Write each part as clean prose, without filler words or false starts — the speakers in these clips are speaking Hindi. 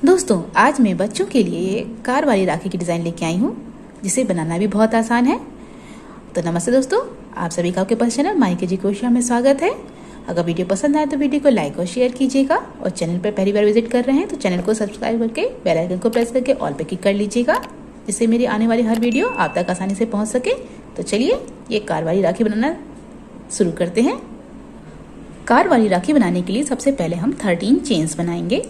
दोस्तों, आज मैं बच्चों के लिए कार वाली राखी की डिज़ाइन लेके आई हूँ, जिसे बनाना भी बहुत आसान है। तो नमस्ते दोस्तों, आप सभी का आपके पास चैनल माई के जी कोशिया में स्वागत है। अगर वीडियो पसंद आए तो वीडियो को लाइक और शेयर कीजिएगा, और चैनल पर पहली बार विजिट कर रहे हैं तो चैनल को सब्सक्राइब करके बेल आइकन को प्रेस करके ऑल पे क्लिक कर लीजिएगा, जिससे मेरी आने वाली हर वीडियो आप तक आसानी से पहुँच सके। तो चलिए ये कार वाली राखी बनाना शुरू करते हैं। कार वाली राखी बनाने के लिए सबसे पहले हम 13 चेन्स बनाएंगे।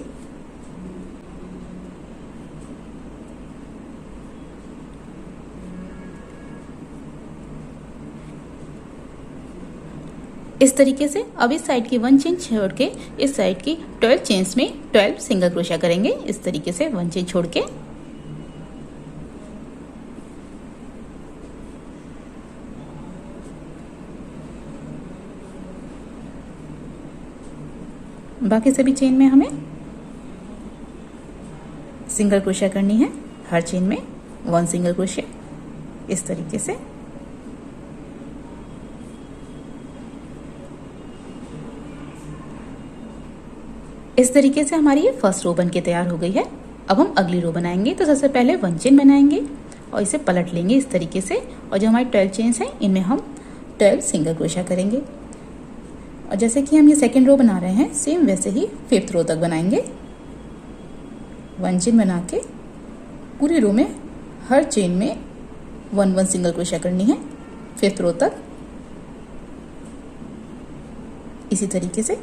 इस तरीके से अब इस साइड की 1 चेन छोड़ के इस साइड की 12 चेन्स में 12 सिंगल क्रोशिया करेंगे। इस तरीके से 1 चेन छोड़ के बाकी सभी चेन में हमें सिंगल क्रोशिया करनी है। हर चेन में 1 सिंगल क्रोशिया इस तरीके से। इस तरीके से हमारी ये फर्स्ट रो बन के तैयार हो गई है। अब हम अगली रो बनाएंगे। तो सबसे पहले 1 चेन बनाएंगे और इसे पलट लेंगे इस तरीके से, और जो हमारी 12 चेन्स हैं इनमें हम 12 सिंगल क्रोशिया करेंगे। और जैसे कि हम ये सेकेंड रो बना रहे हैं, सेम वैसे ही 5th रो तक बनाएंगे। 1 चेन बना के पूरी रो में हर चेन में 1 सिंगल क्रोशिया करनी है 5th रो तक, इसी तरीके से।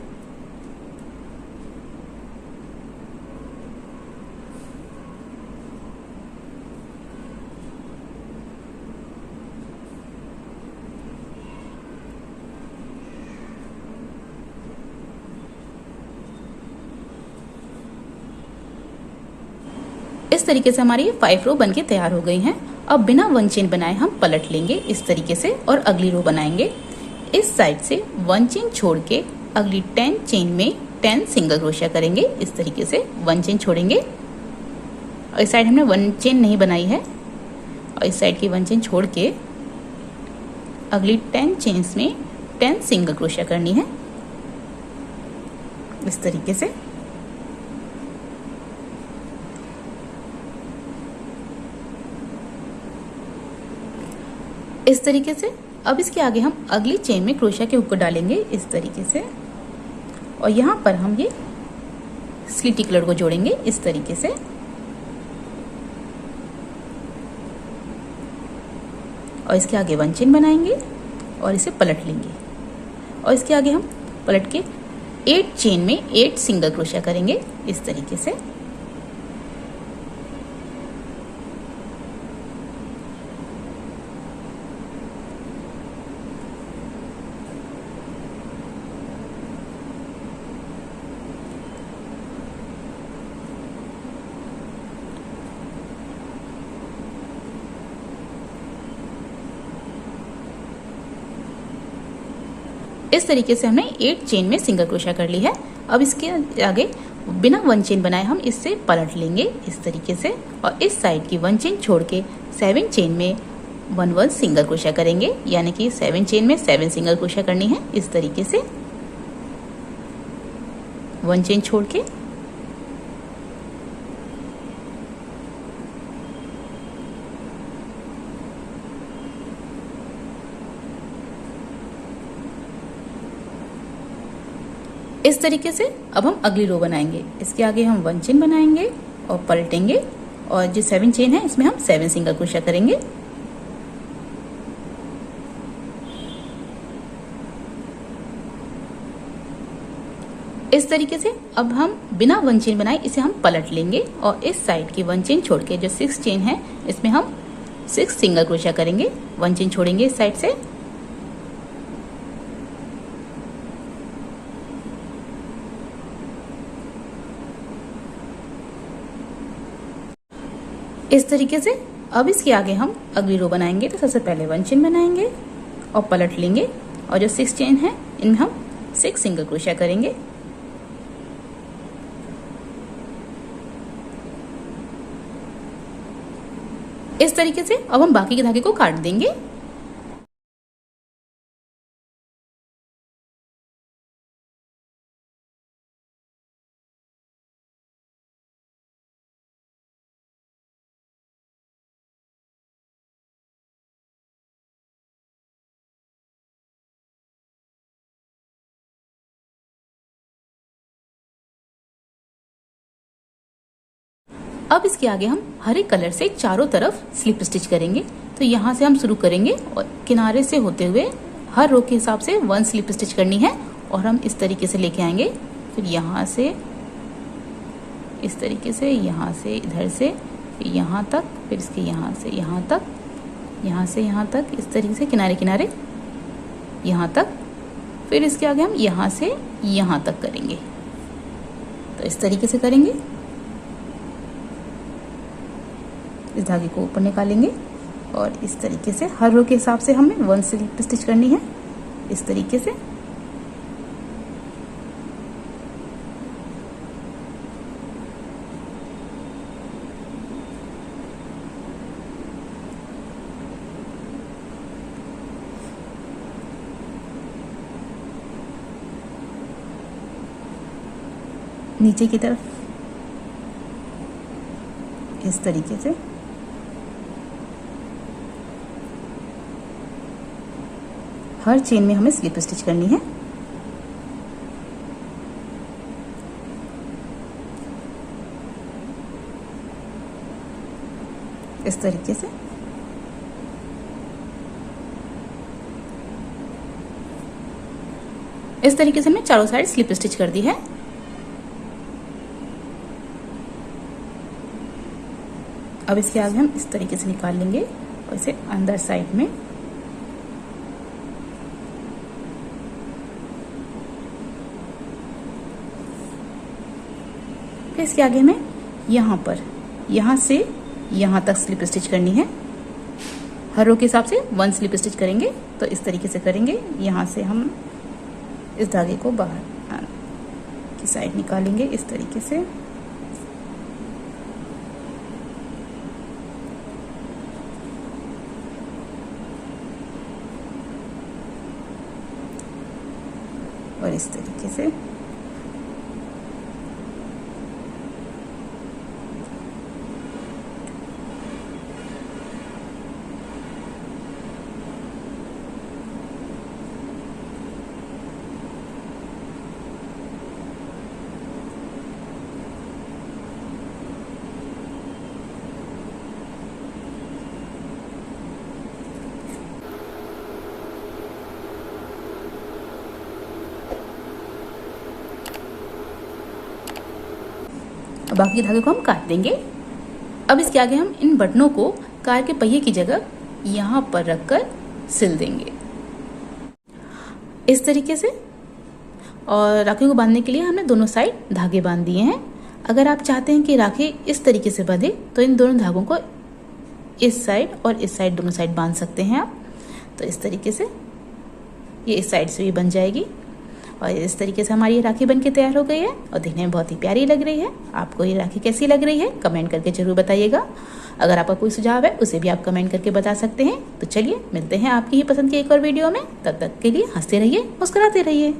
इस तरीके से हमारी 5 रो बनके तैयार हो गई हैं। अब बिना 1 चेन बनाए हम पलट लेंगे इस तरीके से और अगली रो बनाएंगे। इस साइड से 1 चेन छोड़ के अगली 10 चेन में 10 सिंगल क्रोशिया करेंगे। इस तरीके से 1 चेन छोड़ेंगे, और इस साइड हमने 1 चेन नहीं बनाई है, और इस साइड की 1 चेन छोड़ के अगली 10 चेन्स में 10 सिंगल क्रोशिया करनी है इस तरीके से। इस तरीके से अब इसके आगे हम अगली चेन में क्रोशिया के हुक को डालेंगे इस तरीके से, और यहाँ पर हम ये स्लिटी कलर को जोड़ेंगे इस तरीके से। और इसके आगे 1 चेन बनाएंगे और इसे पलट लेंगे, और इसके आगे हम पलट के 8 चेन में 8 सिंगल क्रोशिया करेंगे इस तरीके से। इस तरीके से हमने 8 चेन में सिंगल क्रोशिया कर ली है। अब इसके आगे बिना 1 चेन बनाए हम इससे पलट लेंगे इस तरीके से, और इस साइड की 1 चेन छोड़ के 7 चेन में 1 सिंगल क्रोशिया करेंगे, यानी कि 7 चेन में 7 सिंगल क्रोशिया करनी है इस तरीके से। 1 चेन छोड़ के इस तरीके से अब हम अगली रो बनाएंगे। इसके आगे हम 1 चेन बनाएंगे और पलटेंगे, और जो 7 चेन है इसमें हम 7 सिंगल क्रोशिया करेंगे। इस तरीके से अब हम बिना 1 चेन बनाए इसे हम पलट लेंगे, और इस साइड की 1 चेन छोड़ के जो 6 चेन है इसमें हम 6 सिंगल क्रोशिया करेंगे। 1 चेन छोड़ेंगे इस साइड से, इस तरीके से। अब इसके आगे हम अगली रो बनाएंगे। तो सबसे पहले 1 चेन बनाएंगे और पलट लेंगे, और जो 6 चेन है इनमें हम 6 सिंगल क्रोशिया करेंगे। इस तरीके से अब हम बाकी के धागे को काट देंगे। अब इसके आगे हम हरे कलर से चारों तरफ स्लिप स्टिच करेंगे। तो यहाँ से हम शुरू करेंगे और किनारे से होते हुए हर रो के हिसाब से 1 स्लिप स्टिच करनी है और हम इस तरीके से लेके आएंगे। फिर यहाँ से इस तरीके से, यहाँ से इधर से यहाँ तक, फिर इसके यहाँ से यहाँ तक, यहाँ से यहाँ तक, इस तरीके से किनारे किनारे यहाँ तक। फिर इसके आगे हम यहाँ से यहाँ तक करेंगे। तो इस तरीके से करेंगे। इस धागे को ऊपर निकालेंगे और इस तरीके से हर रो के हिसाब से हमें 1 स्लिप स्टिच करनी है, इस तरीके से। नीचे की तरफ इस तरीके से। हर चेन में हमें स्लिप स्टिच करनी है। इस तरीके से। इस तरीके से मैं चारों साइड स्लिप स्टिच कर दी है। अब इसके आगे हम इस तरीके से निकाल लेंगे और इसे अंदर साइड में फिर इसके आगे हमें यहाँ पर, यहाँ से यहाँ तक स्लिप स्टिच करनी है। हर रो के हिसाब से 1 स्लिप स्टिच करेंगे। तो इस तरीके से करेंगे। यहाँ से हम इस धागे को बाहर की साइड निकालेंगे इस तरीके से। और इस तरीके से बाकी धागे को हम काट देंगे। अब इसके आगे हम इन बटनों को कार के पहिए की जगह यहाँ पर रखकर सिल देंगे इस तरीके से। और राखी को बांधने के लिए हमने दोनों साइड धागे बांध दिए हैं। अगर आप चाहते हैं कि राखी इस तरीके से बंधे तो इन दोनों धागों को इस साइड और इस साइड दोनों साइड बांध सकते हैं आप। तो इस तरीके से ये इस साइड से भी बन जाएगी। और इस तरीके से हमारी ये राखी बनके तैयार हो गई है और दिखने में बहुत ही प्यारी लग रही है। आपको ये राखी कैसी लग रही है कमेंट करके जरूर बताइएगा। अगर आपका कोई सुझाव है उसे भी आप कमेंट करके बता सकते हैं। तो चलिए मिलते हैं आपकी ही पसंद की एक और वीडियो में। तब तक के लिए हंसते रहिए, मुस्कुराते रहिए।